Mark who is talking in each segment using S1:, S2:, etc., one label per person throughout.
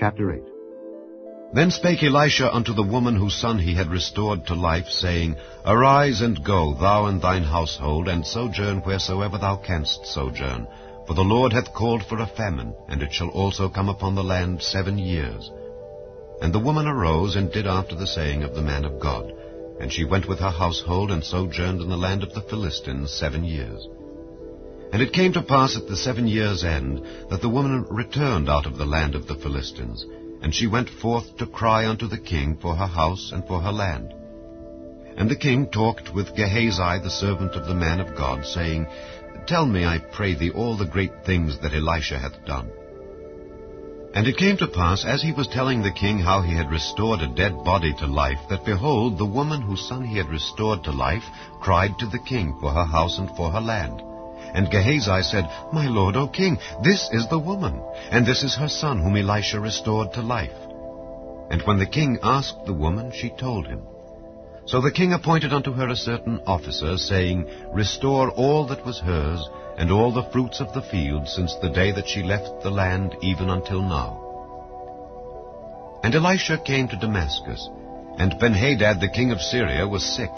S1: Chapter 8.
S2: Then spake Elisha unto the woman whose son he had restored to life, saying, Arise and go, thou and thine household, and sojourn wheresoever thou canst sojourn. For the Lord hath called for a famine, and it shall also come upon the land 7 years. And the woman arose, and did after the saying of the man of God. And she went with her household, and sojourned in the land of the Philistines 7 years. And it came to pass at the 7 years' end, that the woman returned out of the land of the Philistines. And she went forth to cry unto the king for her house and for her land. And the king talked with Gehazi the servant of the man of God, saying, Tell me, I pray thee, all the great things that Elisha hath done. And it came to pass, as he was telling the king how he had restored a dead body to life, that behold, the woman whose son he had restored to life cried to the king for her house and for her land. And Gehazi said, My lord, O king, this is the woman, and this is her son whom Elisha restored to life. And when the king asked the woman, she told him. So the king appointed unto her a certain officer, saying, Restore all that was hers, and all the fruits of the field, since the day that she left the land, even until now. And Elisha came to Damascus, and Benhadad the king of Syria was sick.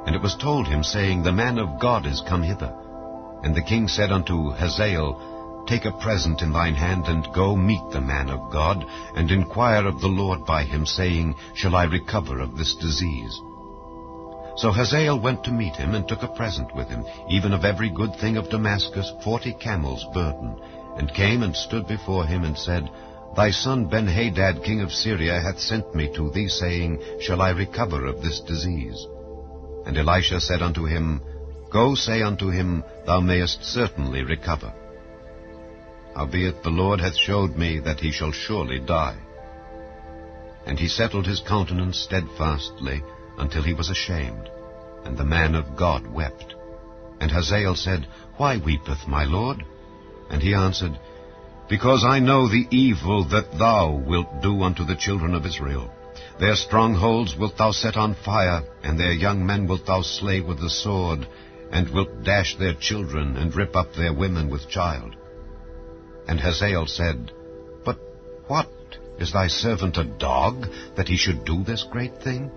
S2: And it was told him, saying, The man of God is come hither. And the king said unto Hazael, Take a present in thine hand, and go meet the man of God, and inquire of the Lord by him, saying, Shall I recover of this disease? So Hazael went to meet him, and took a present with him, even of every good thing of Damascus 40 camels' burden, and came and stood before him, and said, Thy son Benhadad king of Syria hath sent me to thee, saying, Shall I recover of this disease? And Elisha said unto him, Go, say unto him, Thou mayest certainly recover. Howbeit the Lord hath showed me that he shall surely die. And he settled his countenance steadfastly, until he was ashamed. And the man of God wept. And Hazael said, Why weepeth my lord? And he answered, Because I know the evil that thou wilt do unto the children of Israel. Their strongholds wilt thou set on fire, and their young men wilt thou slay with the sword, and wilt dash their children, and rip up their women with child. And Hazael said, But what, is thy servant a dog, that he should do this great thing?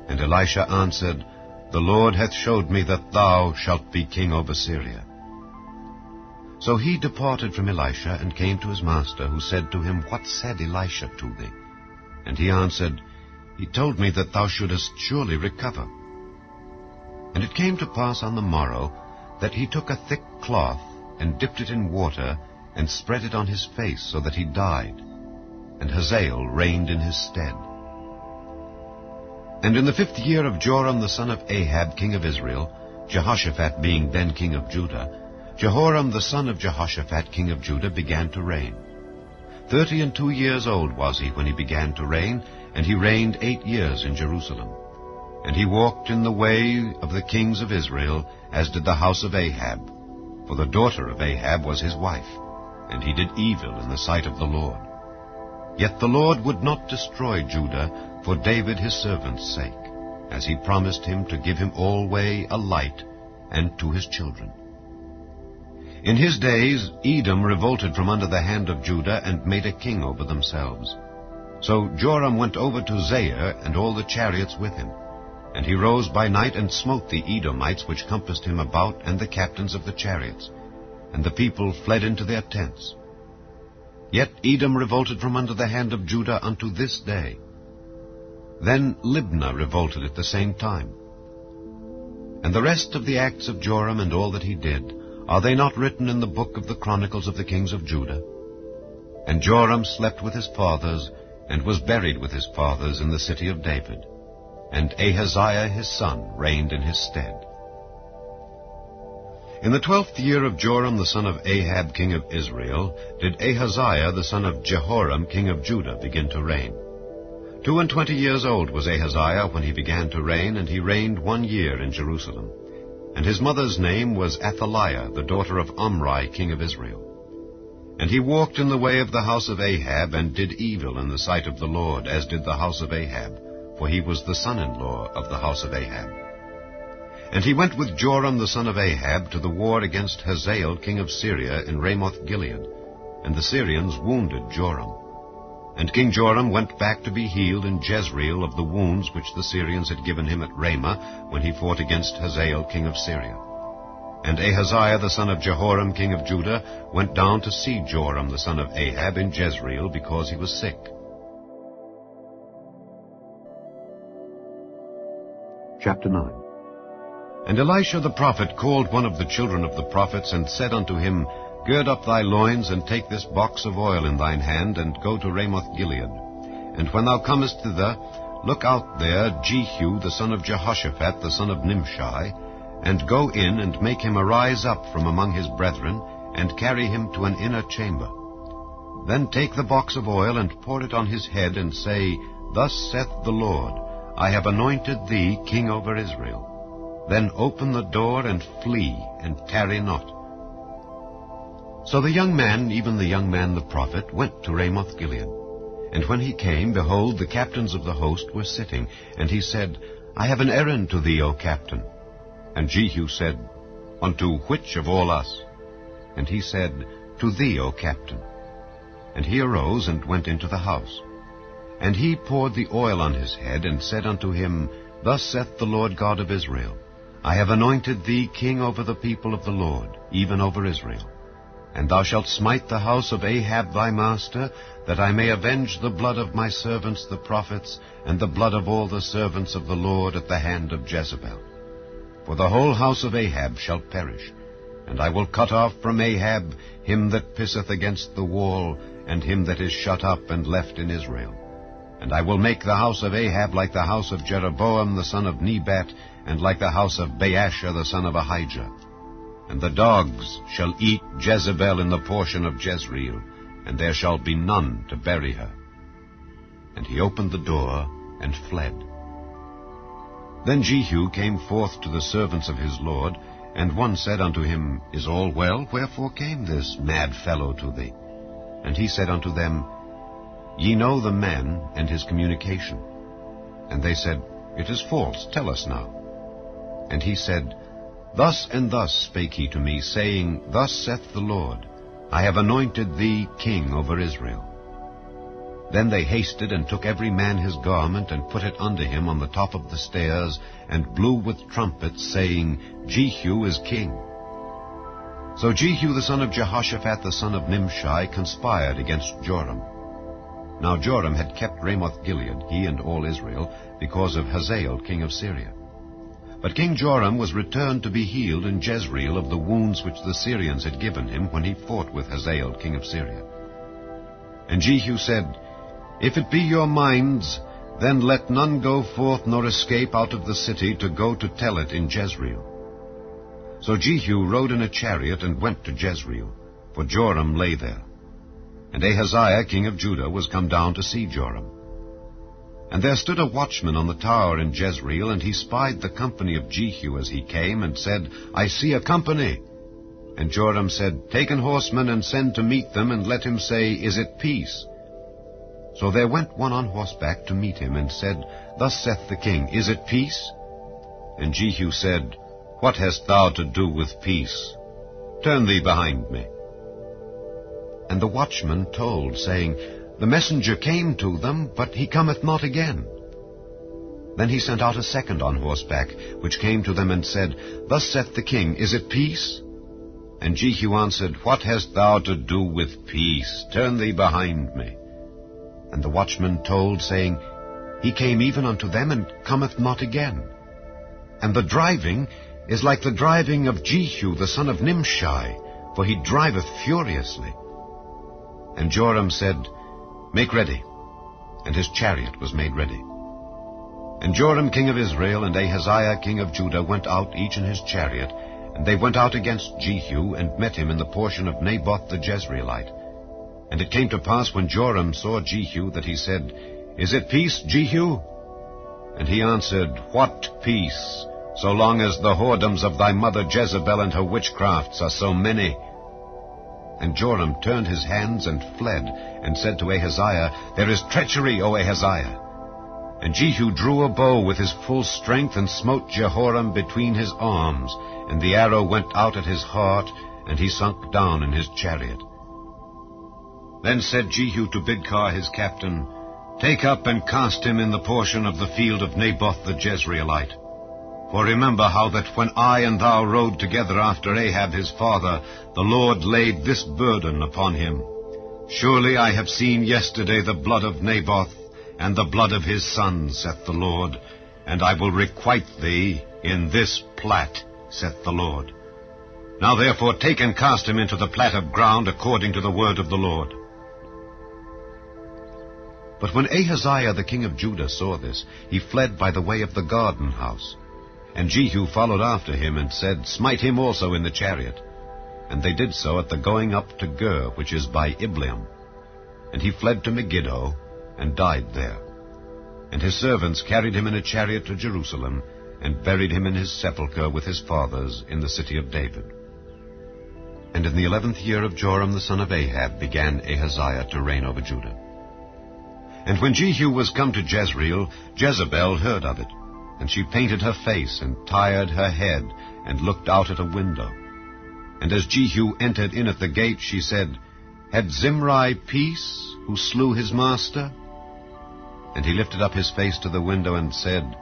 S2: And Elisha answered, The Lord hath showed me that thou shalt be king over Syria. So he departed from Elisha, and came to his master, who said to him, What said Elisha to thee? And he answered, He told me that thou shouldest surely recover. And it came to pass on the morrow, that he took a thick cloth, and dipped it in water, and spread it on his face, so that he died. And Hazael reigned in his stead. And in the 5th year of Joram the son of Ahab king of Israel, Jehoshaphat being then king of Judah, Jehoram the son of Jehoshaphat king of Judah began to reign. 32 years old was he when he began to reign, and he reigned 8 years in Jerusalem. And he walked in the way of the kings of Israel, as did the house of Ahab. For the daughter of Ahab was his wife, and he did evil in the sight of the Lord. Yet the Lord would not destroy Judah for David his servant's sake, as he promised him to give him alway a light, and to his children. In his days Edom revolted from under the hand of Judah, and made a king over themselves. So Joram went over to Zair, and all the chariots with him. And he rose by night, and smote the Edomites which compassed him about, and the captains of the chariots. And the people fled into their tents. Yet Edom revolted from under the hand of Judah unto this day. Then Libnah revolted at the same time. And the rest of the acts of Joram, and all that he did, are they not written in the book of the Chronicles of the kings of Judah? And Joram slept with his fathers, and was buried with his fathers in the city of David. And Ahaziah his son reigned in his stead. In the 12th year of Joram the son of Ahab king of Israel did Ahaziah the son of Jehoram king of Judah begin to reign. 22 years old was Ahaziah when he began to reign, and he reigned 1 year in Jerusalem. And his mother's name was Athaliah, the daughter of Omri king of Israel. And he walked in the way of the house of Ahab, and did evil in the sight of the Lord, as did the house of Ahab, for he was the son-in-law of the house of Ahab. And he went with Joram the son of Ahab to the war against Hazael king of Syria in Ramoth Gilead, and the Syrians wounded Joram. And King Joram went back to be healed in Jezreel of the wounds which the Syrians had given him at Ramah when he fought against Hazael king of Syria. And Ahaziah the son of Jehoram king of Judah went down to see Joram the son of Ahab in Jezreel because he was sick. Chapter 9. And Elisha the prophet called one of the children of the prophets, and said unto him, Gird up thy loins, and take this box of oil in thine hand, and go to Ramoth-Gilead. And when thou comest thither, look out there Jehu the son of Jehoshaphat the son of Nimshi, and go in and make him arise up from among his brethren, and carry him to an inner chamber. Then take the box of oil, and pour it on his head, and say, Thus saith the Lord, I have anointed thee king over Israel. Then open the door, and flee, and tarry not. So the young man, even the young man the prophet, went to Ramoth-Gilead. And when he came, behold, the captains of the host were sitting. And he said, I have an errand to thee, O captain. And Jehu said, Unto which of all us? And he said, To thee, O captain. And he arose and went into the house. And he poured the oil on his head, and said unto him, Thus saith the Lord God of Israel, I have anointed thee king over the people of the Lord, even over Israel. And thou shalt smite the house of Ahab thy master, that I may avenge the blood of my servants the prophets, and the blood of all the servants of the Lord at the hand of Jezebel. For the whole house of Ahab shall perish, and I will cut off from Ahab him that pisseth against the wall, and him that is shut up and left in Israel. And I will make the house of Ahab like the house of Jeroboam the son of Nebat, and like the house of Baasha the son of Ahijah. And the dogs shall eat Jezebel in the portion of Jezreel, and there shall be none to bury her. And he opened the door and fled. Then Jehu came forth to the servants of his lord, and one said unto him, Is all well? Wherefore came this mad fellow to thee? And he said unto them, Ye know the man and his communication. And they said, It is false, tell us now. And he said, Thus and thus spake he to me, saying, Thus saith the Lord, I have anointed thee king over Israel. Then they hasted and took every man his garment, and put it unto him on the top of the stairs, and blew with trumpets, saying, Jehu is king. So Jehu the son of Jehoshaphat the son of Nimshi conspired against Joram. Now Joram had kept Ramoth-Gilead, he and all Israel, because of Hazael king of Syria. But King Joram was returned to be healed in Jezreel of the wounds which the Syrians had given him when he fought with Hazael king of Syria. And Jehu said, If it be your minds, then let none go forth nor escape out of the city to go to tell it in Jezreel. So Jehu rode in a chariot and went to Jezreel, for Joram lay there. And Ahaziah king of Judah was come down to see Joram. And there stood a watchman on the tower in Jezreel, and he spied the company of Jehu as he came, and said, I see a company. And Joram said, Take an horseman, and send to meet them, and let him say, Is it peace? So there went one on horseback to meet him, and said, Thus saith the king, Is it peace? And Jehu said, What hast thou to do with peace? Turn thee behind me. And the watchman told, saying, The messenger came to them, but he cometh not again. Then he sent out a second on horseback, which came to them and said, Thus saith the king, Is it peace? And Jehu answered, What hast thou to do with peace? Turn thee behind me. And the watchman told, saying, He came even unto them, and cometh not again. And the driving is like the driving of Jehu the son of Nimshi, for he driveth furiously. And Joram said, Make ready. And his chariot was made ready. And Joram king of Israel and Ahaziah king of Judah went out, each in his chariot, and they went out against Jehu, and met him in the portion of Naboth the Jezreelite. And it came to pass, when Joram saw Jehu, that he said, Is it peace, Jehu? And he answered, What peace, so long as the whoredoms of thy mother Jezebel and her witchcrafts are so many? And Joram turned his hands and fled, and said to Ahaziah, There is treachery, O Ahaziah. And Jehu drew a bow with his full strength, and smote Jehoram between his arms, and the arrow went out at his heart, and he sunk down in his chariot. Then said Jehu to Bidkar his captain, Take up and cast him in the portion of the field of Naboth the Jezreelite. For remember how that when I and thou rode together after Ahab his father, the Lord laid this burden upon him. Surely I have seen yesterday the blood of Naboth, and the blood of his sons, saith the Lord, and I will requite thee in this plat, saith the Lord. Now therefore take and cast him into the plat of ground according to the word of the Lord. But when Ahaziah the king of Judah saw this, he fled by the way of the garden house. And Jehu followed after him, and said, Smite him also in the chariot. And they did so at the going up to Gur, which is by Ibleam. And he fled to Megiddo, and died there. And his servants carried him in a chariot to Jerusalem, and buried him in his sepulchre with his fathers in the city of David. And in the 11th year of Joram the son of Ahab began Ahaziah to reign over Judah. And when Jehu was come to Jezreel, Jezebel heard of it, and she painted her face, and tired her head, and looked out at a window. And as Jehu entered in at the gate, she said, Had Zimri peace, who slew his master? And he lifted up his face to the window, and said,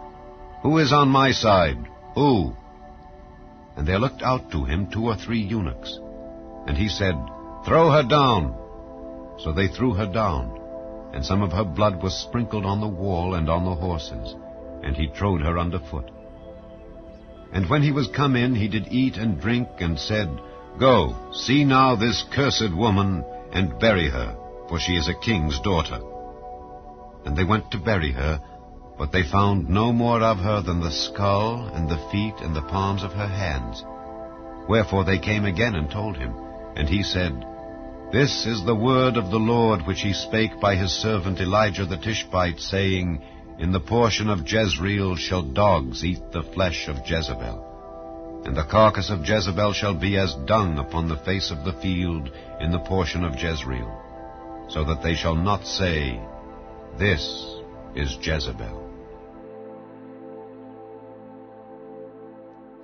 S2: Who is on my side? Who? And there looked out to him 2 or 3 eunuchs. And he said, Throw her down. So they threw her down, and some of her blood was sprinkled on the wall and on the horses, and he trode her under foot. And when he was come in, he did eat and drink, and said, Go, see now this cursed woman, and bury her, for she is a king's daughter. And they went to bury her, but they found no more of her than the skull, and the feet, and the palms of her hands. Wherefore they came again and told him. And he said, This is the word of the Lord which he spake by his servant Elijah the Tishbite, saying, In the portion of Jezreel shall dogs eat the flesh of Jezebel, and the carcass of Jezebel shall be as dung upon the face of the field in the portion of Jezreel, so that they shall not say, This is Jezebel.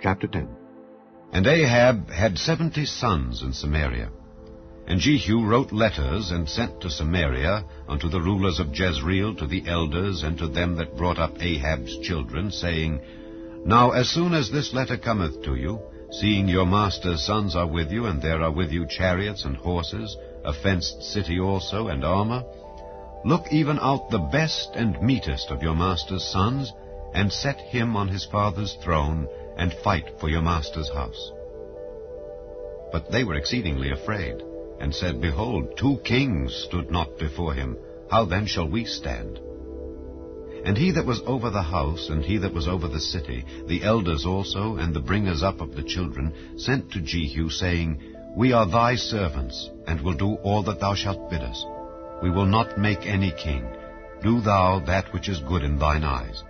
S2: Chapter 10. And Ahab had 70 sons in Samaria. And Jehu wrote letters, and sent to Samaria unto the rulers of Jezreel, to the elders, and to them that brought up Ahab's children, saying, Now as soon as this letter cometh to you, seeing your master's sons are with you, and there are with you chariots and horses, a fenced city also, and armor, look even out the best and meetest of your master's sons, and set him on his father's throne, and fight for your master's house. But they were exceedingly afraid, and said, Behold, 2 kings stood not before him. How then shall we stand? And he that was over the house, and he that was over the city, the elders also, and the bringers up of the children, sent to Jehu, saying, We are thy servants, and will do all that thou shalt bid us. We will not make any king. Do thou that which is good in thine eyes.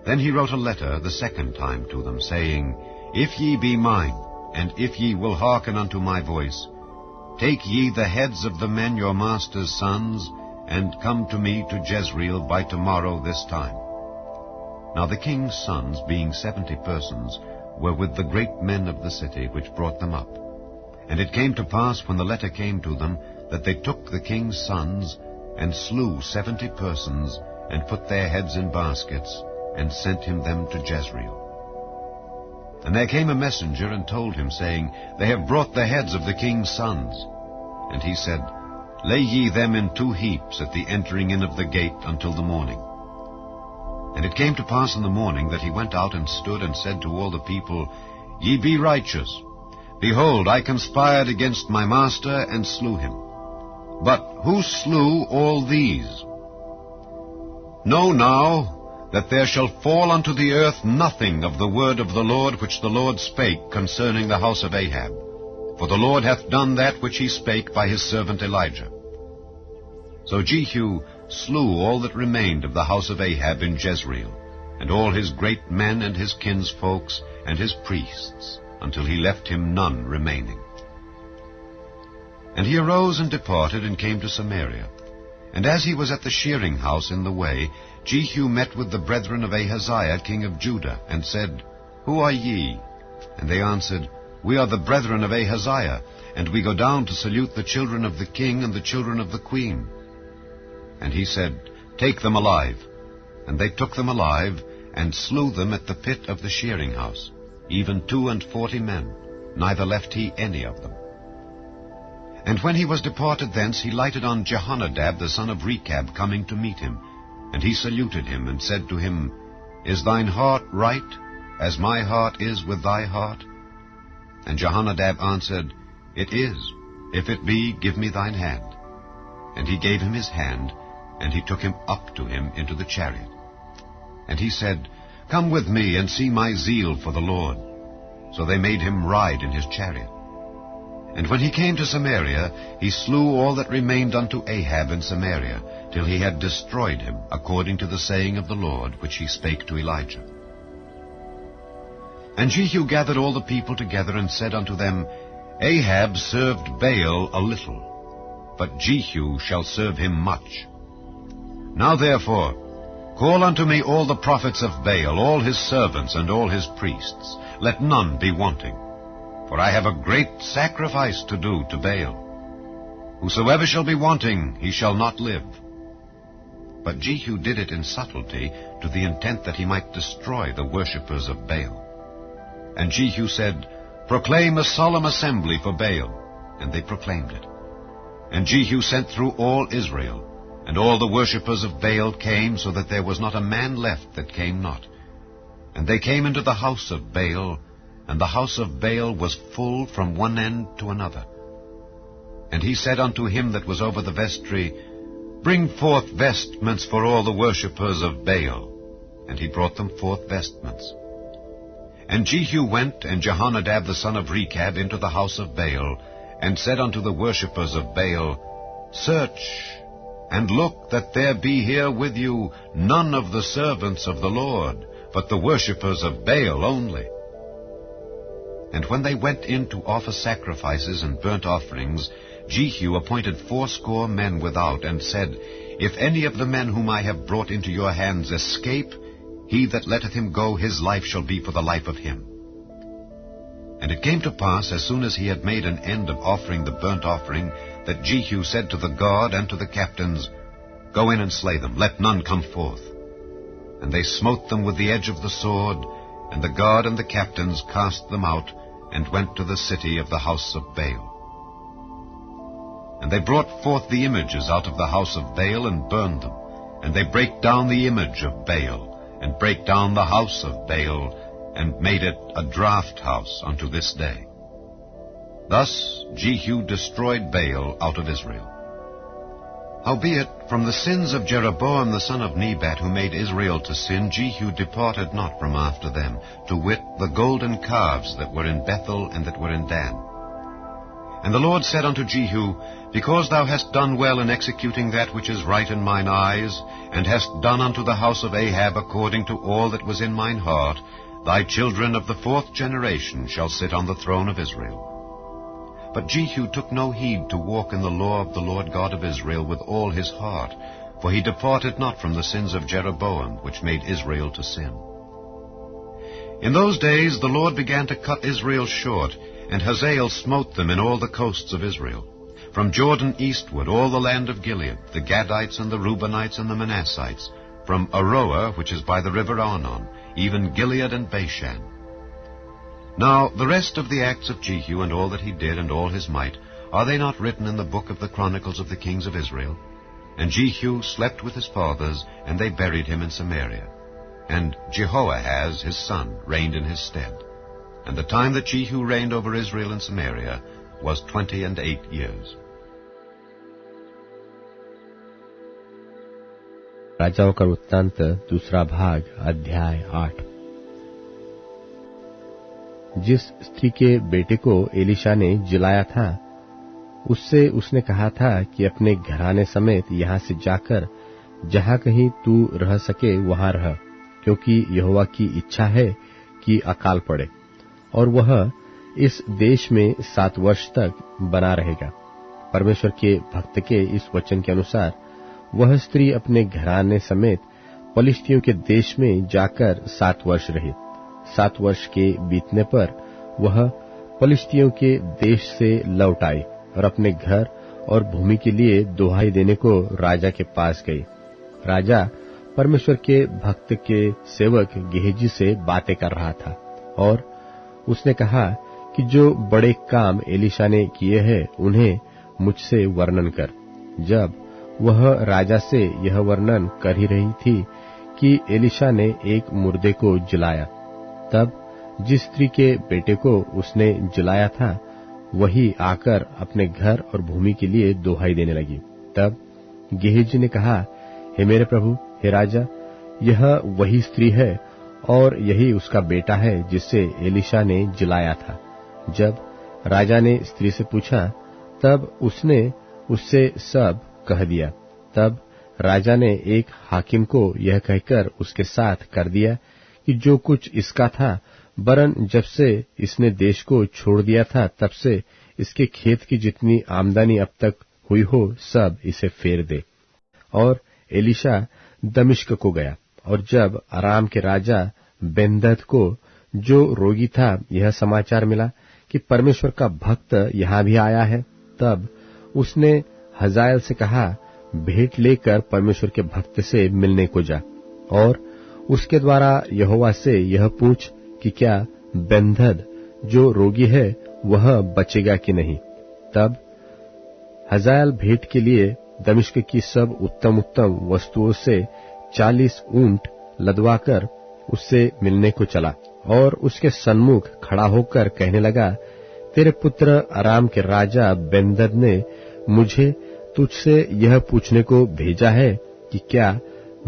S2: Then he wrote a letter the 2nd time to them, saying, If ye be mine, and if ye will hearken unto my voice, take ye the heads of the men your master's sons, and come to me to Jezreel by tomorrow this time. Now the king's sons, being 70 persons, were with the great men of the city which brought them up. And it came to pass, when the letter came to them, that they took the king's sons, and slew 70 persons, and put their heads in baskets, and sent him them to Jezreel. And there came a messenger, and told him, saying, They have brought the heads of the king's sons. And he said, Lay ye them in 2 heaps at the entering in of the gate until the morning. And it came to pass in the morning that he went out and stood, and said to all the people, Ye be righteous. Behold, I conspired against my master, and slew him. But who slew all these? Know now that there shall fall unto the earth nothing of the word of the Lord which the Lord spake concerning the house of Ahab. For the Lord hath done that which he spake by his servant Elijah. So Jehu slew all that remained of the house of Ahab in Jezreel, and all his great men and his kinsfolks and his priests, until he left him none remaining. And he arose and departed, and came to Samaria. And as he was at the shearing house in the way, Jehu met with the brethren of Ahaziah king of Judah, and said, Who are ye? And they answered, We are the brethren of Ahaziah, and we go down to salute the children of the king and the children of the queen. And he said, Take them alive. And they took them alive, and slew them at the pit of the shearing house, even 42 men, neither left he any of them. And when he was departed thence, he lighted on Jehonadab the son of Rechab, coming to meet him. And he saluted him, and said to him, Is thine heart right, as my heart is with thy heart? And Jehonadab answered, It is. If it be, give me thine hand. And he gave him his hand, and he took him up to him into the chariot. And he said, Come with me, and see my zeal for the Lord. So they made him ride in his chariot. And when he came to Samaria, he slew all that remained unto Ahab in Samaria, till he had destroyed him, according to the saying of the Lord, which he spake to Elijah. And Jehu gathered all the people together, and said unto them, Ahab served Baal a little, but Jehu shall serve him much. Now therefore, call unto me all the prophets of Baal, all his servants, and all his priests. Let none be wanting. For I have a great sacrifice to do to Baal. Whosoever shall be wanting, he shall not live. But Jehu did it in subtlety, to the intent that he might destroy the worshippers of Baal. And Jehu said, Proclaim a solemn assembly for Baal. And they proclaimed it. And Jehu sent through all Israel, and all the worshippers of Baal came, so that there was not a man left that came not. And they came into the house of Baal, and the house of Baal was full from one end to another. And he said unto him that was over the vestry, Bring forth vestments for all the worshippers of Baal. And he brought them forth vestments. And Jehu went, and Jehonadab the son of Rechab, into the house of Baal, and said unto the worshippers of Baal, Search, and look that there be here with you none of the servants of the Lord, but the worshippers of Baal only. And when they went in to offer sacrifices and burnt offerings, Jehu appointed 80 men without, and said, If any of the men whom I have brought into your hands escape, he that letteth him go, his life shall be for the life of him. And it came to pass, as soon as he had made an end of offering the burnt offering, that Jehu said to the guard and to the captains, Go in and slay them, let none come forth. And they smote them with the edge of the sword, and the guard and the captains cast them out, and went to the city of the house of Baal. And they brought forth the images out of the house of Baal, and burned them. And they brake down the image of Baal, and brake down the house of Baal, and made it a draught house unto this day. Thus Jehu destroyed Baal out of Israel. Howbeit, from the sins of Jeroboam the son of Nebat, who made Israel to sin, Jehu departed not from after them, to wit, the golden calves that were in Bethel and that were in Dan. And the Lord said unto Jehu, Because thou hast done well in executing that which is right in mine eyes, and hast done unto the house of Ahab according to all that was in mine heart, thy children of the 4th generation shall sit on the throne of Israel. But Jehu took no heed to walk in the law of the Lord God of Israel with all his heart, for he departed not from the sins of Jeroboam, which made Israel to sin. In those days the Lord began to cut Israel short, and Hazael smote them in all the coasts of Israel. From Jordan eastward, all the land of Gilead, the Gadites and the Reubenites and the Manassites, from Aroer, which is by the river Arnon, even Gilead and Bashan. Now the rest of the acts of Jehu, and all that he did, and all his might, are they not written in the book of the Chronicles of the kings of Israel? And Jehu slept with his fathers, and they buried him in Samaria. And Jehoahaz his son reigned in his stead. And the time that Jehu reigned over Israel in Samaria was 28 years.
S1: राजाओं का वृत्तांत दूसरा भाग अध्याय 8। जिस स्त्री के बेटे को एलीशा ने जिलाया था, उससे उसने कहा था कि अपने घराने समेत यहां से जाकर जहां कहीं तू रह सके वहां रह, क्योंकि यहोवा की इच्छा है कि अकाल पड़े, और वह इस देश में 7 वर्ष तक बना रहेगा। परमेश्वर के भक्त के इस वचन के अनुसार वह स्त्री अपने घराने समेत पलिश्तियों के देश में जाकर 7 वर्ष रही। 7 वर्ष के बीतने पर वह पलिश्तियों के देश से लौट आई और अपने घर और भूमि के लिए दुहाई देने को राजा के पास गई। राजा परमेश्वर के भक्त के सेवक गेहजी से बातें कर रहा था और उसने कहा कि जो बड़े काम एलीशा ने किए हैं उन्हें मुझसे वर्णन कर। जब वह राजा से यह वर्णन कर ही रही थी कि एलीशा ने एक मुर्दे को जलाया। तब जिस स्त्री के बेटे को उसने जलाया था वही आकर अपने घर और भूमि के लिए दुहाई देने लगी। तब गेहजी ने कहा, हे मेरे प्रभु, हे राजा, यह वही स्त्री है और यही उसका बेटा है जिससे एलीशा ने जलाया था। जब राजा ने स्त्री से पूछा तब उसने उससे सब कह दिया। तब राजा ने एक हाकिम को यह कहकर उसके साथ कर दिया कि जो कुछ इसका था, वरन जब से इसने देश को छोड़ दिया था तब से इसके खेत की जितनी आमदनी अब तक हुई हो सब इसे फेर दे। और एलीशा दमिश्क को गया और जब अराम के राजा बेन्हदद को जो रोगी था यह समाचार मिला कि परमेश्वर का भक्त यहाँ भी आया है, तब उसने हजाएल से कहा, भेंट लेकर परमेश्वर के भक्त से मिलने को जा और उसके द्वारा यहोवा से यह पूछ कि क्या बेन्हदद जो रोगी है वह बचेगा कि नहीं। तब हजाएल भेंट के लिए दमिश्क की सब उत्तम उत्तम वस्तुओं से 40 ऊंट लदवाकर उससे मिलने को चला और उसके सन्मुख खड़ा होकर कहने लगा, तेरे पुत्र अराम के राजा बेन्हदद ने मुझे तुझसे यह पूछने को भेजा है कि क्या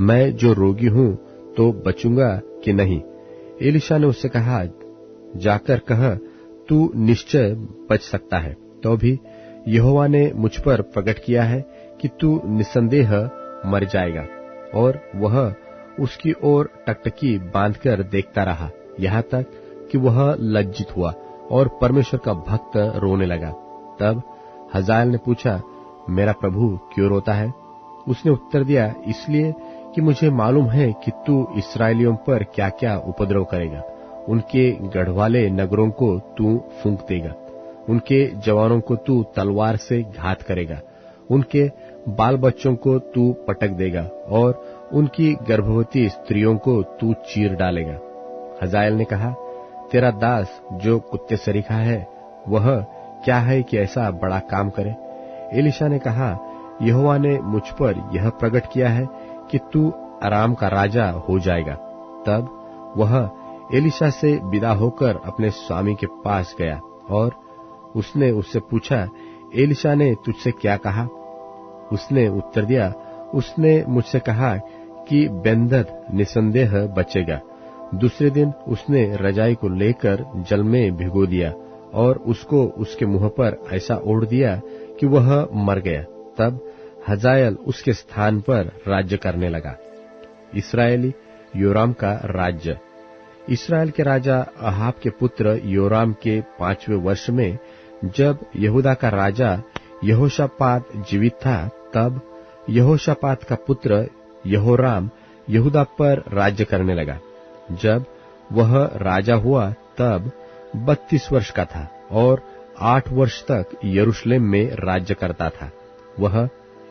S1: मैं जो रोगी हूं तो बचूंगा कि नहीं। एलीशा ने उससे कहा, जाकर कह, तू निश्चय बच सकता है। तो भी यहोवा ने मुझ पर प्रकट किया है कि तू निसंदेह मर जाएगा। और वह उसकी ओर टकटकी बांधकर देखता रहा यहाँ तक कि वह लज्जित हुआ और परमेश्वर का भक्त रोने लगा। तब हजाएल ने पूछा, मेरा प्रभु क्यों रोता है? उसने उत्तर दिया, इसलिए कि मुझे मालूम है कि तू इस्राएलियों पर क्या क्या उपद्रव करेगा। उनके गढ़वाले नगरों को तू फूंक देगा, उनके जवानों को तू तलवार से घात करेगा, उनके बाल बच्चों को तू पटक देगा और उनकी गर्भवती स्त्रियों को तू चीर डालेगा। हजाएल ने कहा, तेरा दास जो कुत्ते सरीखा है वह क्या है कि ऐसा बड़ा काम करे? एलीशा ने कहा, यहोवा ने मुझ पर यह प्रकट किया है कि तू अराम का राजा हो जाएगा। तब वह एलीशा से विदा होकर अपने स्वामी के पास गया और उसने उससे पूछा, एलीशा ने तुझसे क्या कहा? उसने उत्तर दिया, उसने मुझसे कहा कि बेन्हदद निसंदेह बचेगा। दूसरे दिन उसने रजाई को लेकर जल में भिगो दिया और उसको उसके मुंह पर ऐसा ओढ़ दिया कि वह मर गया। तब हजाएल उसके स्थान पर राज्य करने लगा। इस्राएली योराम का राज्य। इस्राएल के राजा अहाब के पुत्र योराम के 5वें वर्ष में जब यहूदा का राजा यहोशापात जीवित था, तब यहोशापात का पुत्र यहोराम यहूदा पर राज्य करने लगा। जब वह राजा हुआ तब 32 वर्ष का था और 8 वर्ष तक यरूशलेम में राज्य करता था। वह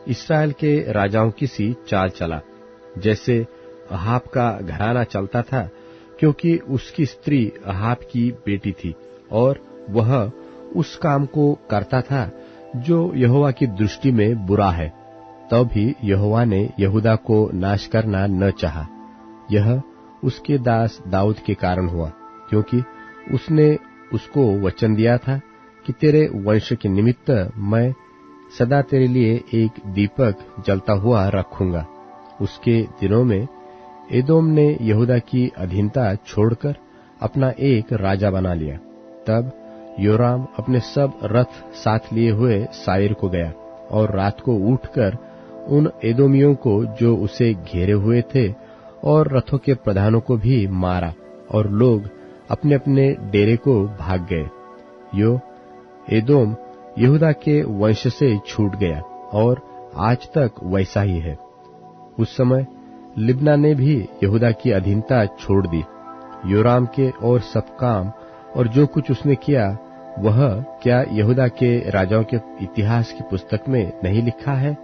S1: इस्राएल के राजाओं की सी चाल चला जैसे अहाब का घराना चलता था, क्योंकि उसकी स्त्री अहाब की बेटी थी और वह उस काम को करता था जो यहोवा की दृष्टि में बुरा है। तब भी यहोवा ने यहूदा को नाश करना न चाहा। यह उसके दास दाऊद के कारण हुआ, क्योंकि उसने उसको वचन दिया था कि तेरे वंश के निमित्त मैं सदा तेरे लिए एक दीपक जलता हुआ रखूंगा। उसके दिनों में एदोम ने यहूदा की अधीनता छोड़कर अपना एक राजा बना लिया। तब योराम अपने सब रथ साथ लिए हुए साइर को गया और रात को उठकर उन एदोमियों को जो उसे घेरे हुए थे और रथों के प्रधानों को भी मारा और लोग अपने अपने डेरे को भाग गए। यो एदोम यहूदा के वंश से छूट गया और आज तक वैसा ही है। उस समय लिब्ना ने भी यहूदा की अधीनता छोड़ दी। योराम के और सब काम और जो कुछ उसने किया वह क्या यहूदा के राजाओं के इतिहास की पुस्तक में नहीं लिखा है?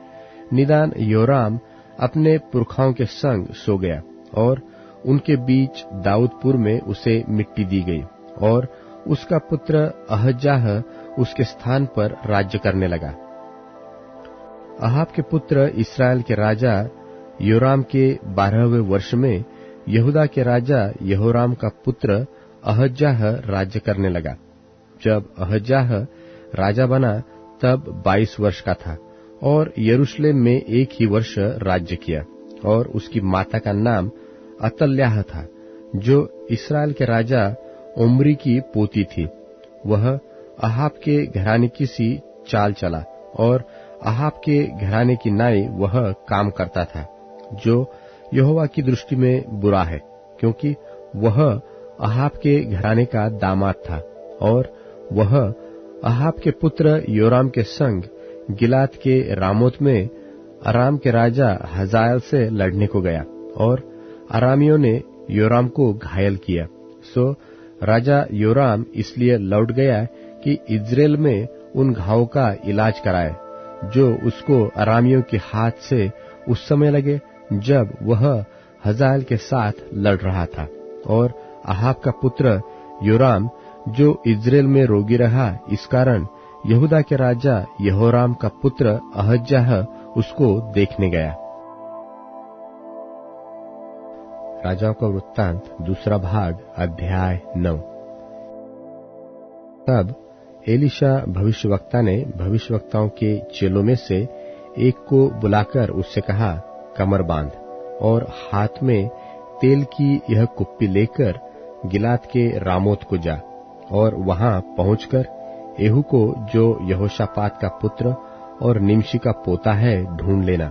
S1: निदान योराम अपने पुरखाओं के संग सो गया और उनके बीच दाऊदपुर में उसे मिट्टी दी गई और उसका पुत्र अहज्याह उसके स्थान पर राज्य करने लगा। अहाब के पुत्र इस्राएल के राजा योराम के 12वें वर्ष में यहूदा के राजा यहोराम का पुत्र अहज्याह राज्य करने लगा। जब अहज्याह राजा बना तब 22 वर्ष का था और यरूशलेम में 1 ही वर्ष राज्य किया। और उसकी माता का नाम अतल्याह था, जो इस्राएल के राजा ओम्री की पोती थी। वह अहाब के घराने की सी चाल चला और अहाब के घराने की नाई वह काम करता था, जो यहोवा की दृष्टि में बुरा है, क्योंकि वह अहाब के घराने का दामाद था। और वह अहाब के पुत्र योराम के संग गिलाद के रामोत में अराम के राजा हजाएल से लड़ने को गया और अरामियों ने योराम को घायल किया। सो राजा योराम इसलिए लौट गया कि इज्रेल में उन घावों का इलाज कराए, जो उसको अरामियों के हाथ से उस समय लगे जब वह हजाएल के साथ लड़ रहा था। और अहाब का पुत्र योराम जो इज्रेल में रोगी रहा, इस कारण यहूदा के राजा यहोराम का पुत्र अहज्याह उसको देखने गया। राजाओं का वृत्तांत 2 भाग अध्याय 9। तब एलीशा भविष्यवक्ता ने भविष्यवक्ताओं के चेलों में से एक को बुलाकर उससे कहा, कमर बांध और हाथ में तेल की यह कुप्पी लेकर गिलाद के रामोत को जा और वहां पहुंचकर एहू को, जो यहोशापात का पुत्र और निमशी का पोता है, ढूंढ लेना।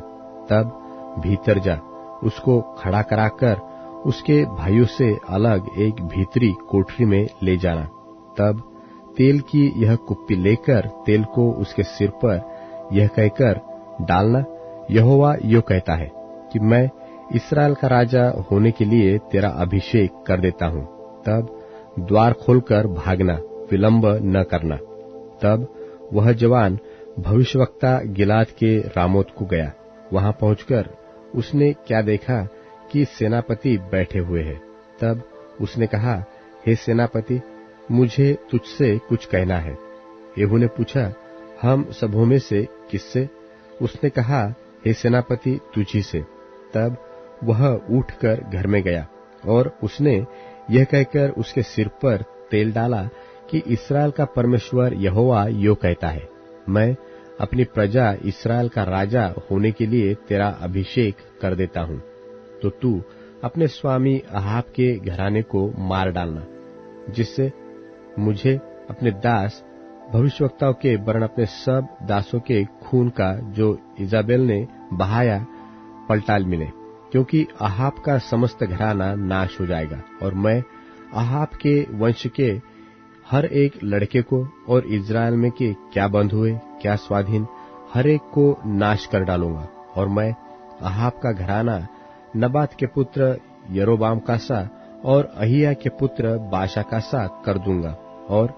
S1: तब भीतर जा, उसको खड़ा कराकर उसके भाइयों से अलग एक भीतरी कोठरी में ले जाना। तब तेल की यह कुप्पी लेकर तेल को उसके सिर पर यह कहकर डालना, यहोवा यो कहता है कि मैं इस्राएल का राजा होने के लिए तेरा अभिषेक कर देता हूं। तब द्वार खोलकर भागना, विलंब न करना। तब वह जवान भविष्यवक्ता गिलाद के रामोत को गया। वहां पहुंचकर उसने क्या देखा कि सेनापति बैठे हुए हैं। तब उसने कहा, हे सेनापति, मुझे तुझसे कुछ कहना है। येहू ने पूछा, हम सबों में से किससे? उसने कहा, हे सेनापति, तुझी से। तब वह उठकर घर में गया और उसने यह कहकर उसके सिर पर तेल डाला कि इस्राएल का परमेश्वर यहोवा यो कहता है, मैं अपनी प्रजा इस्राएल का राजा होने के लिए तेरा अभिषेक कर देता हूं। तो तू अपने स्वामी अहाब के घराने को मार डालना, जिससे मुझे अपने दास भविष्यवक्ताओं के वरन अपने सब दासों के खून का, जो इजाबेल ने बहाया, पलटाल मिले, क्योंकि अहाब का समस्त घराना नाश हो जाएगा और मैं अहाब के वंश के हर एक लड़के को और इस्राएल में के क्या बंद हुए क्या स्वाधीन, हर एक को नाश कर डालूंगा। और मैं अहाब का घराना नबात के पुत्र यरोबाम का सा और अहिया के पुत्र बाशा का सा कर दूंगा, और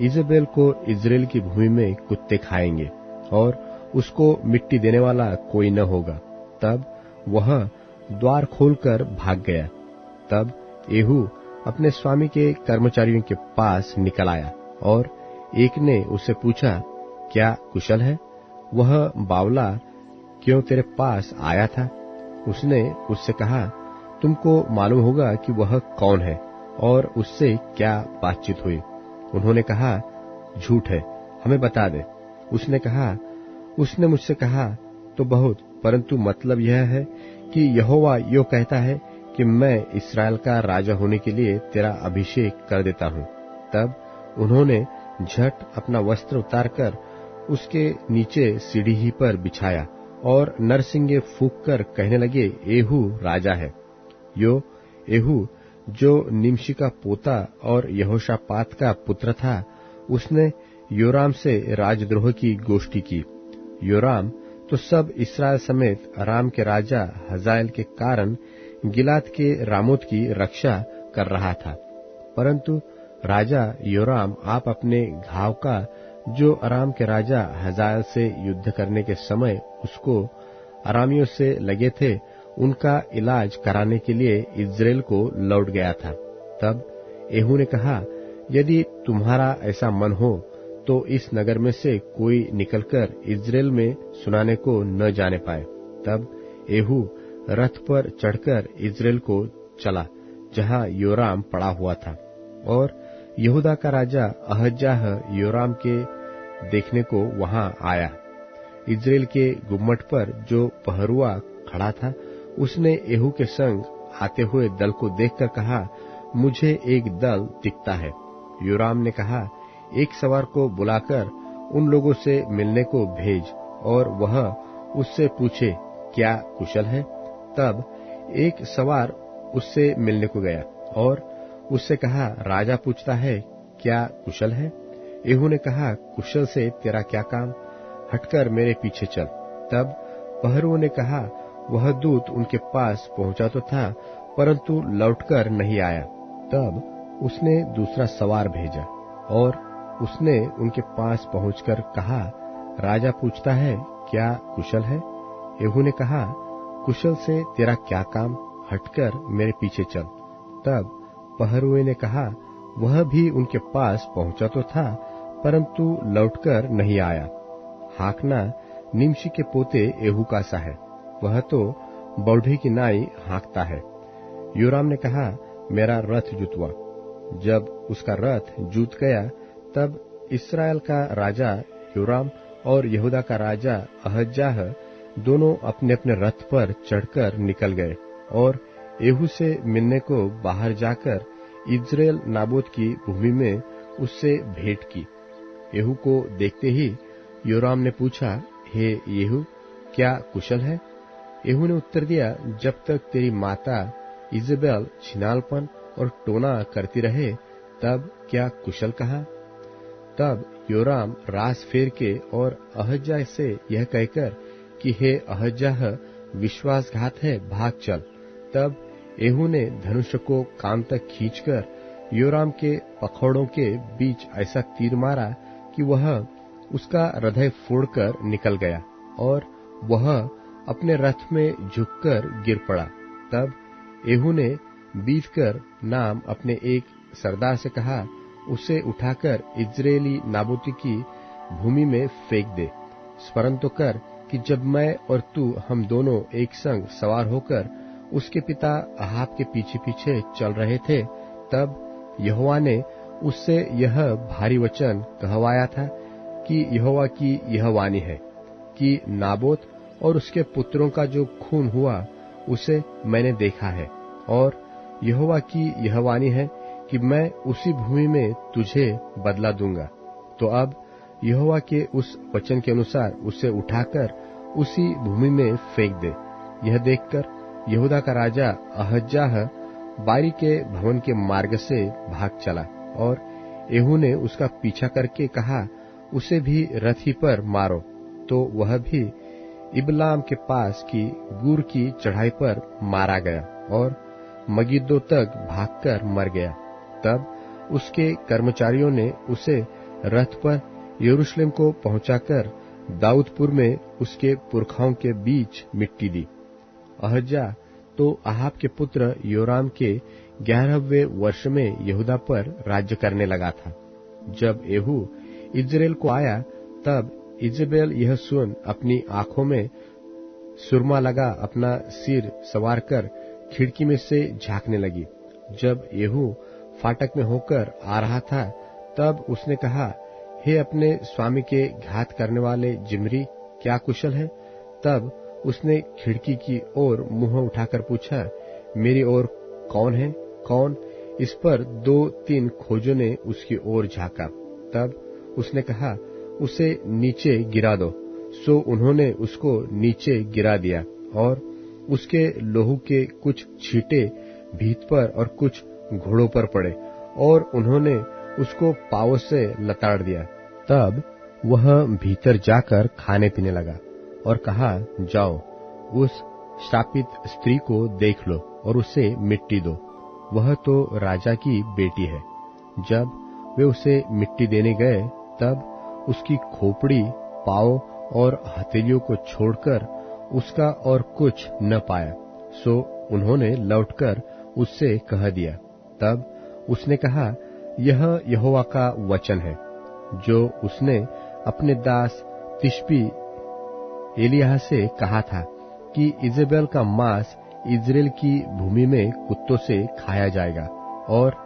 S1: इजेबेल को इज्रेल की भूमि में कुत्ते खाएंगे और उसको मिट्टी देने वाला कोई न होगा। तब वह द्वार खोलकर भाग गया। तब येहू अपने स्वामी के कर्मचारियों के पास निकल आया और एक ने उससे पूछा, क्या कुशल है? वह बावला क्यों तेरे पास आया था? उसने उससे कहा, तुमको मालूम होगा कि वह कौन है और उससे क्या बातचीत हुई। उन्होंने कहा, झूठ है, हमें बता दे। उसने कहा, उसने मुझसे कहा तो बहुत, परंतु मतलब यह है कि यहोवा यो कहता है कि मैं इस्राएल का राजा होने के लिए तेरा अभिषेक कर देता हूं। तब उन्होंने झट अपना वस्त्र उतारकर उसके नीचे सीढ़ी ही पर बिछाया और नरसिंगे फूंक कर कहने लगे, येहू राजा है। यो येहू जो निमशी का पोता और यहोशापात का पुत्र था, उसने योराम से राजद्रोह की गोष्ठी की। योराम तो सब इस्राएल समेत अराम के राजा हजाएल के कारण गिलाद के रामोत की रक्षा कर रहा था, परंतु राजा योराम, आप अपने घाव का जो अराम के राजा हजाएल से युद्ध करने के समय उसको अरामियों से लगे थे, उनका इलाज कराने के लिए इज़राइल को लौट गया था। तब येहू ने कहा, यदि तुम्हारा ऐसा मन हो तो इस नगर में से कोई निकलकर इज़राइल में सुनाने को न जाने पाए। तब येहू रथ पर चढ़कर इज़राइल को चला जहां योराम पड़ा हुआ था, और यहूदा का राजा अहज्याह योराम के देखने को वहां आया। इज़राइल के गुम्मट पर जो पहरुआ खड़ा था, उसने येहू के संग आते हुए दल को देखकर कहा, मुझे एक दल दिखता है। योराम ने कहा, एक सवार को बुलाकर उन लोगों से मिलने को भेज, और वह उससे पूछे, क्या कुशल है? तब एक सवार उससे मिलने को गया और उससे कहा, राजा पूछता है, क्या कुशल है? येहू ने कहा, कुशल से तेरा क्या काम? हटकर मेरे पीछे चल। तब पहरुओं ने कहा, वह दूत उनके पास पहुंचा तो था, परंतु लौटकर नहीं आया। तब उसने दूसरा सवार भेजा और उसने उनके पास पहुंचकर कहा, राजा पूछता है, क्या कुशल है? येहू ने कहा, कुशल से तेरा क्या काम? हटकर मेरे पीछे चल। तब पहरुए ने कहा, वह भी उनके पास पहुंचा तो था, परंतु लौटकर नहीं आया। हाकना निमशी के पोते येहू का सा है, वह तो बौढ़ी की नाई हाँकता है। योराम ने कहा, मेरा रथ जुतवा। जब उसका रथ जूत गया, तब इस्राएल का राजा योराम और यहूदा का राजा अहज्याह दोनों अपने अपने रथ पर चढ़कर निकल गए और येहू से मिलने को बाहर जाकर इज़राइल नाबोत की भूमि में उससे भेंट की। येहू को देखते ही योराम ने पूछा, हे येहू, क्या कुशल है? येहू ने उत्तर दिया, जब तक तेरी माता इजेबेल छिनालपन और टोना करती रहे, तब क्या कुशल कहा? तब योराम रास फेर के और अहज्याह से यह कहकर कि हे अहज्याह, विश्वासघात है, भाग चल। तब येहू ने धनुष को कान तक खींचकर योराम के पखौड़ों के बीच ऐसा तीर मारा कि वह उसका हृदय फोड़कर निकल गया और वह अपने रथ में झुककर गिर पड़ा। तब येहू ने बीतकर नाम अपने एक सरदार से कहा, उसे उठाकर इज़राइली नाबोती की भूमि में फेंक दे। स्मरण तो कर कि जब मैं और तू हम दोनों एक संग सवार होकर उसके पिता अहाब के पीछे पीछे चल रहे थे, तब यहोवा ने उससे यह भारी वचन कहवाया था कि यहोवा की यह वाणी है कि नाबोत और उसके पुत्रों का जो खून हुआ उसे मैंने देखा है, और यहोवा की यह वाणी है कि मैं उसी भूमि में तुझे बदला दूंगा। तो अब यहोवा के उस वचन के अनुसार उसे उठाकर उसी भूमि में फेंक दे। यह देखकर यहूदा का राजा अहज्याह बारी के भवन के मार्ग से भाग चला, और येहू ने उसका पीछा करके कहा, उसे भी रथ ही पर मारो। तो वह भी इबलाम के पास की गुर की चढ़ाई पर मारा गया और मगिद्दो तक भागकर मर गया। तब उसके कर्मचारियों ने उसे रथ पर यरूशलेम को पहुंचाकर दाऊदपुर में उसके पुरखाओं के बीच मिट्टी दी। अहज्याह तो अहाब के पुत्र योराम के 11वें वर्ष में यहूदा पर राज्य करने लगा था। जब येहू इज़राइल को आया, तब इजेबेल यह सुन अपनी आंखों में सुरमा लगा अपना सिर सवार कर खिड़की में से झांकने लगी। जब येहू फाटक में होकर आ रहा था, तब उसने कहा, हे अपने स्वामी के घात करने वाले जिम्री, क्या कुशल है? तब उसने खिड़की की ओर मुंह उठाकर पूछा, मेरी ओर कौन है? कौन? इस पर 2-3 खोजों ने उसकी ओर झांका। तब उसने कहा, उसे नीचे गिरा दो। सो उन्होंने उसको नीचे गिरा दिया, और उसके लोहू के कुछ छींटे भीत पर और कुछ घोड़ों पर पड़े, और उन्होंने उसको पांवों से लताड़ दिया। तब वह भीतर जाकर खाने पीने लगा और कहा, जाओ उस श्रापित स्त्री को देख लो और उसे मिट्टी दो, वह तो राजा की बेटी है। जब वे उसे मिट्टी देने गए तब उसकी खोपड़ी, पाँव और हथेलियों को छोड़कर उसका और कुछ न पाया। सो उन्होंने लौटकर उससे कह दिया। तब उसने कहा, यह यहोवा का वचन है जो उसने अपने दास तिशबी एलिय्याह से कहा था कि इजेबेल का मांस इज़राइल की भूमि में कुत्तों से खाया जाएगा और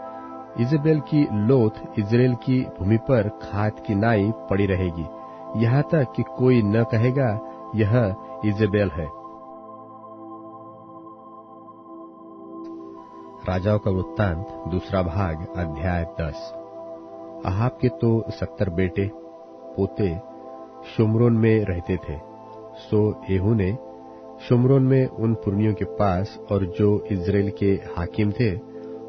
S1: इजेबेल की लोथ इज़राइल की भूमि पर खाद की नाई पड़ी रहेगी, यहाँ तक कि कोई न कहेगा यह इजेबेल है। राजाओं का वृत्तांत दूसरा भाग अध्याय 10। अहाब के तो 70 बेटे पोते शुम्रोन में रहते थे। सो येहू ने शुम्रोन में उन पुरनियों के पास और जो इज़राइल के हाकिम थे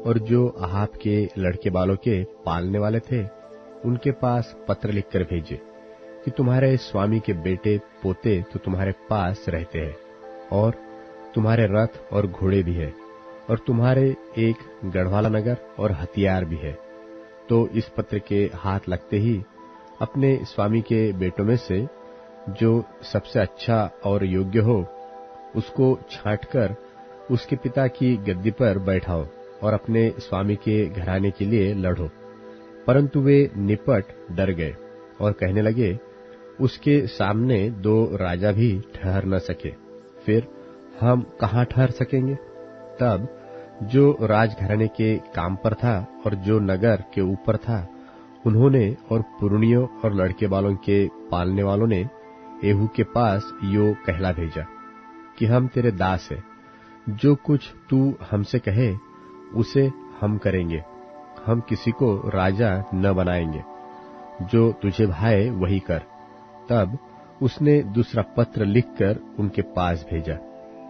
S1: और जो अहाब के लड़के बालों के पालने वाले थे, उनके पास पत्र लिखकर भेजे कि तुम्हारे स्वामी के बेटे पोते तो तुम्हारे पास रहते हैं और तुम्हारे रथ और घोड़े भी है और तुम्हारे एक गढ़वाला नगर और हथियार भी है। तो इस पत्र के हाथ लगते ही अपने स्वामी के बेटों में से जो सबसे अच्छा और योग्य हो उसको छांटकर उसके पिता की गद्दी पर बैठाओ और अपने स्वामी के घराने के लिए लड़ो। परंतु वे निपट डर गए और कहने लगे, उसके सामने 2 राजा भी ठहर न सके, फिर हम कहाँ ठहर सकेंगे। तब जो राजघराने के काम पर था और जो नगर के ऊपर था, उन्होंने और पुरनियों और लड़के बालों के पालने वालों ने येहू के पास यो कहला भेजा कि हम तेरे दास हैं, जो कुछ तू हमसे कहे उसे हम करेंगे, हम किसी को राजा न बनाएंगे, जो तुझे भाए वही कर। तब उसने दूसरा पत्र लिखकर उनके पास भेजा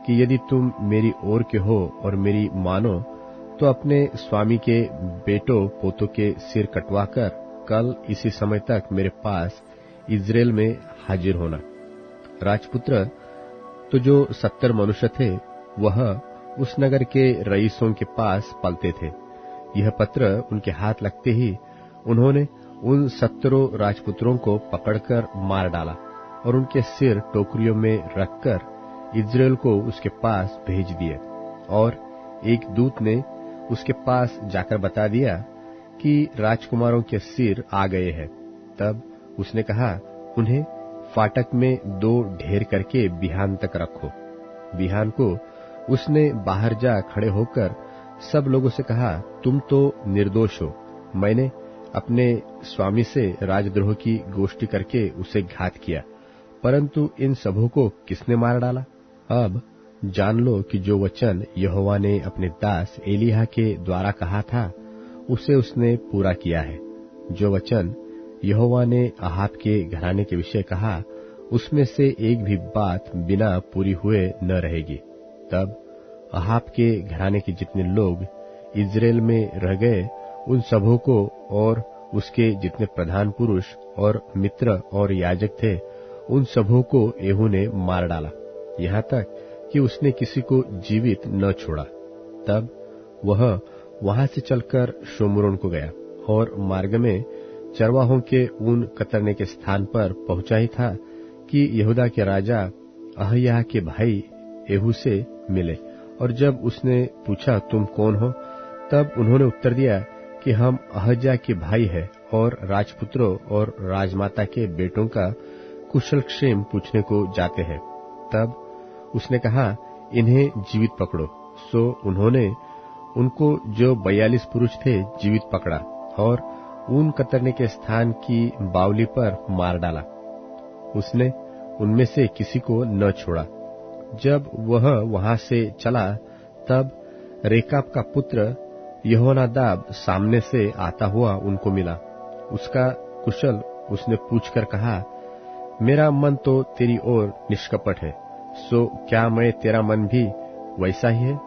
S1: कि यदि तुम मेरी ओर के हो और मेरी मानो तो अपने स्वामी के बेटों पोतों के सिर कटवाकर कल इसी समय तक मेरे पास इज़राइल में हाजिर होना। राजपुत्र तो जो 70 मनुष्य थे, वह उस नगर के रईसों के पास पलते थे। यह पत्र उनके हाथ लगते ही उन्होंने उन 70 राजपुत्रों को पकड़कर मार डाला और उनके सिर टोकरियों में रखकर इज़राइल को उसके पास भेज दिए। और एक दूत ने उसके पास जाकर बता दिया कि राजकुमारों के सिर आ गए हैं। तब उसने कहा, उन्हें फाटक में 2 ढेर करके बिहान तक रखो। बिहान को उसने बाहर जा खड़े होकर सब लोगों से कहा, तुम तो निर्दोष हो, मैंने अपने स्वामी से राजद्रोह की गोष्ठी करके उसे घात किया, परंतु इन सबों को किसने मार डाला। अब जान लो कि जो वचन यहोवा ने अपने दास एलिय्याह के द्वारा कहा था, उसे उसने पूरा किया है। जो वचन यहोवा ने अहाब के घराने के विषय कहा, उसमें से एक भी बात बिना पूरी हुए न रहेगी। तब अहाब के घराने के जितने लोग इज़राइल में रह गए, उन सबों को और उसके जितने प्रधान पुरुष और मित्र और याजक थे, उन सबों को येहू ने मार डाला, यहाँ तक कि उसने किसी को जीवित न छोड़ा। तब वह वहां से चलकर शोम्रोन को गया और मार्ग में चरवाहों के ऊन कतरने के स्थान पर पहुंचा ही था कि यहूदा के राजा अहयाह के भाई येहू से मिले। और जब उसने पूछा, तुम कौन हो, तब उन्होंने उत्तर दिया कि हम अहज्याह के भाई हैं और राजपुत्रों और राजमाता के बेटों का कुशल क्षेम पूछने को जाते हैं। तब उसने कहा, इन्हें जीवित पकड़ो। सो उन्होंने उनको जो 42 पुरुष थे जीवित पकड़ा और ऊन कतरने के स्थान की बावली पर मार डाला। उसने उनमें से किसी को न छोड़ा। जब वह वहां से चला, तब रेकाब का पुत्र यहोनादाब सामने से आता हुआ उनको मिला। उसका कुशल उसने पूछकर कहा, मेरा मन तो तेरी ओर निष्कपट है, सो क्या मैं तेरा मन भी वैसा ही है?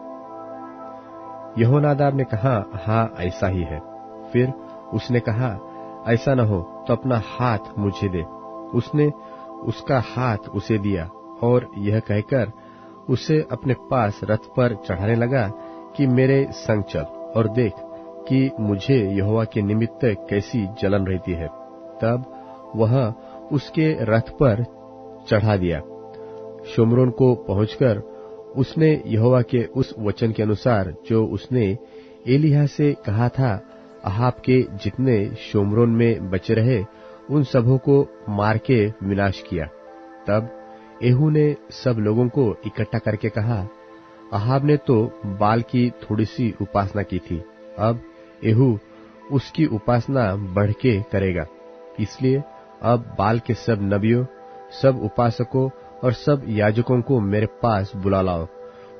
S1: यहोनादाब ने कहा, हाँ ऐसा ही है। फिर उसने कहा, ऐसा न हो तो अपना हाथ मुझे दे। उसने उसका हाथ उसे दिया और यह कहकर उसे अपने पास रथ पर चढ़ाने लगा कि मेरे संग चल और देख, कि मुझे यहोवा के निमित्त कैसी जलन रहती है। तब वह उसके रथ पर चढ़ा दिया। शोम्रोन को पहुंचकर उसने यहोवा के उस वचन के अनुसार जो उसने एलिय्याह से कहा था, अहाब के जितने शोम्रोन में बचे रहे उन सबों को मार के विनाश किया। तब एहू ने सब लोगों को इकट्ठा करके कहा, अहाब ने तो बाल की थोड़ी सी उपासना की थी, अब एहू उसकी उपासना बढ़ के करेगा। इसलिए अब बाल के सब नबियों, सब उपासकों और सब याजकों को मेरे पास बुला लाओ,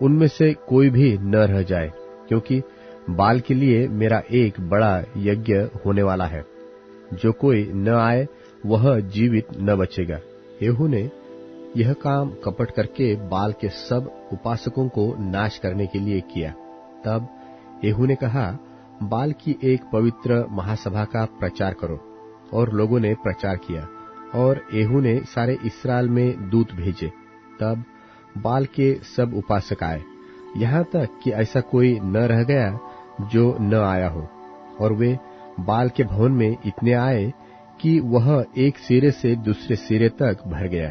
S1: उनमें से कोई भी न रह जाए, क्योंकि बाल के लिए मेरा एक बड़ा यज्ञ होने वाला है। जो कोई न आए वह जीवित न बचेगा। एहू ने यह काम कपट करके बाल के सब उपासकों को नाश करने के लिए किया। तब एहू ने कहा, बाल की एक पवित्र महासभा का प्रचार करो। और लोगों ने प्रचार किया, और एहू ने सारे इस्राएल में दूत भेजे। तब बाल के सब उपासक आए, यहाँ तक कि ऐसा कोई न रह गया जो न आया हो। और वे बाल के भवन में इतने आए कि वह एक सिरे से दूसरे सिरे तक भर गया।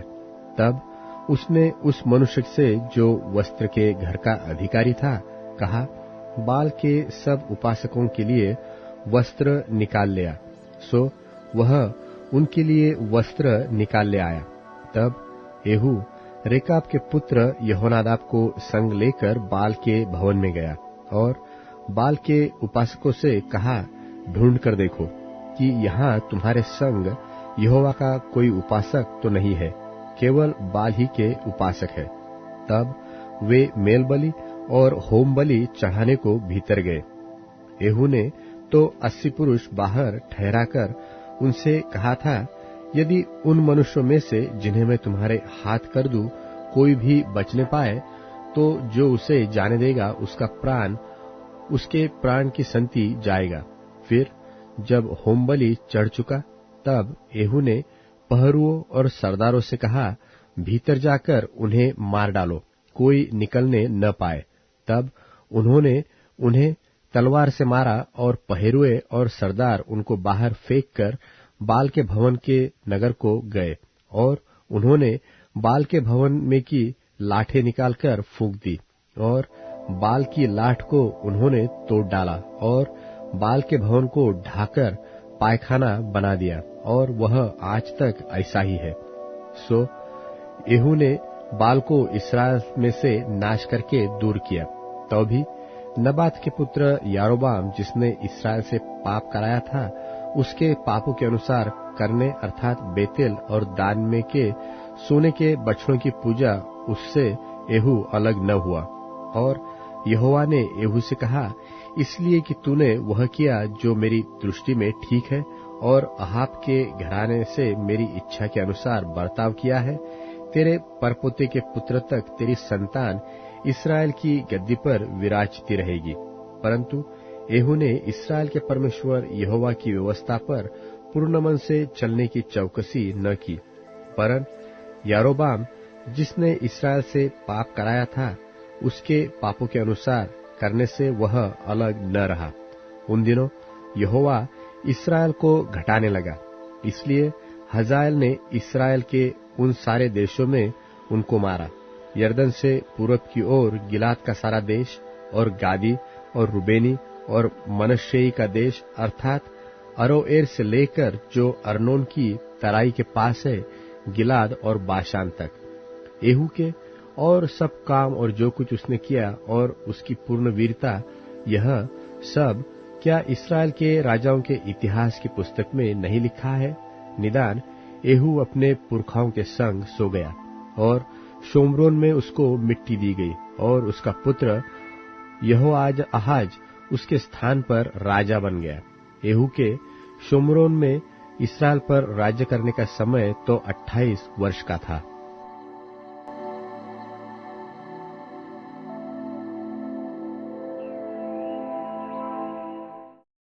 S1: तब उसने उस मनुष्य से जो वस्त्र के घर का अधिकारी था कहा, बाल के सब उपासकों के लिए वस्त्र निकाल ले आ। सो वह उनके लिए वस्त्र निकाल ले आया। तब एहू रेकाब के पुत्र यहोनादाब को संग लेकर बाल के भवन में गया और बाल के उपासकों से कहा, ढूंढ कर देखो कि यहाँ तुम्हारे संग यहोवा का कोई उपासक तो नहीं है, केवल बाल ही के उपासक है। तब वे मेल बलि और होम बलि चढ़ाने को भीतर गए। एहू ने तो 80 पुरुष बाहर ठहराकर उनसे कहा था, यदि उन मनुष्यों में से जिन्हें मैं तुम्हारे हाथ कर दूं कोई भी बचने पाए, तो जो उसे जाने देगा उसका प्राण उसके प्राण की संति जाएगा। फिर जब होम बलि चढ़ चुका, तब एहू ने पहरुओं और सरदारों से कहा, भीतर जाकर उन्हें मार डालो, कोई निकलने न पाए। तब उन्होंने उन्हें तलवार से मारा और पहरुए और सरदार उनको बाहर फेंक कर बाल के भवन के नगर को गए। और उन्होंने बाल के भवन में की लाठें निकालकर फूंक दी और बाल की लाठ को उन्होंने तोड़ डाला और बाल के भवन को ढाकर पायखाना बना दिया, और वह आज तक ऐसा ही है। सो एहू ने बाल को इस्राएल में से नाश करके दूर किया। तो भी नबात के पुत्र यारोबाम, जिसने इस्राएल से पाप कराया था, उसके पापों के अनुसार करने अर्थात बेतेल और दान में के सोने के बछड़ों की पूजा, उससे एहू अलग न हुआ। और यहोवा ने एहू से कहा, इसलिए कि तूने वह किया जो मेरी दृष्टि में ठीक है और अहाब के घराने से मेरी इच्छा के अनुसार बर्ताव किया है, तेरे परपोते के पुत्र तक तेरी संतान इस्राएल की गद्दी पर विराजती रहेगी। परंतु एहू ने इस्राएल के परमेश्वर यहोवा की व्यवस्था पर पूर्ण मन से चलने की चौकसी न की, परन यारोबाम, जिसने इस्राएल से पाप कराया था, उसके पापों के अनुसार करने से वह अलग न रहा। उन दिनों यहोवा इस्राएल को घटाने लगा, इसलिए हजाएल ने इस्राएल के उन सारे देशों में उनको मारा, यरदन से पूरब की ओर गिलाद का सारा देश और गादी और रुबेनी और मनश्शेई का देश, अर्थात अरोएर से लेकर जो अर्नोन की तराई के पास है, गिलाद और बाशान तक। एहू के और सब काम और जो कुछ उसने किया और उसकी पूर्ण वीरता, यह सब क्या इस्राएल के राजाओं के इतिहास की पुस्तक में नहीं लिखा है? निदान एहू अपने पुरखाओं के संग सो गया और शोम्रोन में उसको मिट्टी दी गई, और उसका पुत्र यहोआहाज उसके स्थान पर राजा बन गया। एहू के शोम्रोन में इस्राएल पर राज्य करने का समय तो 28 वर्ष का था।